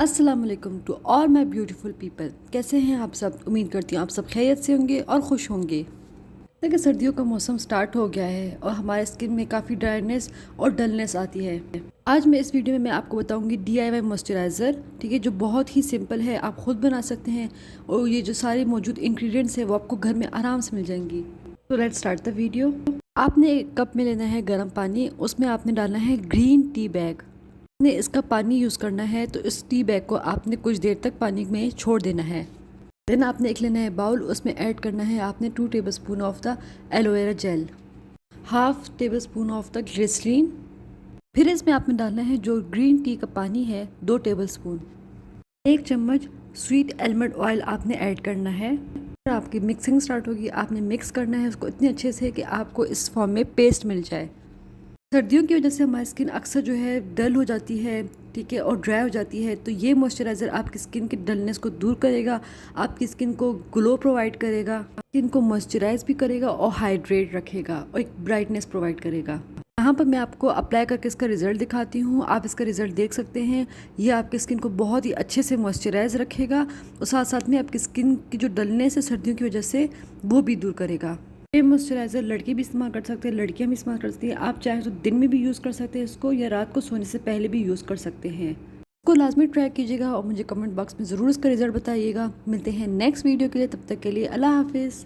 अस्सलाम वालेकुम to all my beautiful people. कैसे हैं आप सब? उम्मीद करती हूँ आप सब खैरियत से होंगे और खुश होंगे। देखिए, सर्दियों का मौसम स्टार्ट हो गया है और हमारे स्किन में काफ़ी ड्राइनेस और डलनेस आती है। आज मैं इस वीडियो में मैं आपको बताऊंगी DIY मॉइस्चराइज़र, ठीक है, जो बहुत ही सिंपल है, आप खुद बना सकते हैं और ये जो सारे मौजूद इंग्रेडिएंट्स हैं वो आपको घर में आराम से मिल जाएंगी। तो लेट्स स्टार्ट द वीडियो। आपने एक कप में लेना है गर्म पानी, उसमें आपने डालना है ग्रीन टी बैग। आपने इसका पानी यूज़ करना है तो इस टी बैग को आपने कुछ देर तक पानी में छोड़ देना है। देन आपने एक लेना है बाउल, उसमें ऐड करना है आपने 2 tablespoon of the aloe vera gel, half tablespoon of the glycerin. फिर इसमें आपने डालना है जो ग्रीन टी का पानी है 2 टेबलस्पून। 1 चम्मच स्वीट आलमंड ऑयल आपने ऐड करना है। फिर आपकी मिक्सिंग स्टार्ट होगी, आपने मिक्स करना है उसको इतने अच्छे से कि आपको इस फॉर्म में पेस्ट मिल जाए। सर्दियों की वजह से हमारी स्किन अक्सर जो है डल हो जाती है, ठीक है, और ड्राई हो जाती है। तो ये मॉइस्चराइज़र आपकी स्किन की डलनेस को दूर करेगा, आपकी स्किन को ग्लो प्रोवाइड करेगा, स्किन को मॉइस्चराइज भी करेगा और हाइड्रेट रखेगा और एक ब्राइटनेस प्रोवाइड करेगा। यहाँ पर मैं आपको अप्लाई करके इसका रिजल्ट दिखाती हूँ, आप इसका रिजल्ट देख सकते हैं। ये आपकी स्किन को बहुत ही अच्छे से मॉइस्चराइज रखेगा और साथ साथ में आपकी स्किन की जो डलनेस है सर्दियों की वजह से वो भी दूर करेगा। ये मॉइस्चराइज़र लड़के भी इस्तेमाल कर सकते हैं, लड़कियां भी इस्तेमाल कर सकती हैं। आप चाहें तो दिन में भी यूज़ कर सकते हैं इसको, या रात को सोने से पहले भी यूज़ कर सकते हैं। इसको लाजमी ट्राई कीजिएगा और मुझे कमेंट बॉक्स में ज़रूर इसका रिजल्ट बताइएगा। मिलते हैं नेक्स्ट वीडियो के लिए, तब तक के लिए अल्लाह हाफिज़।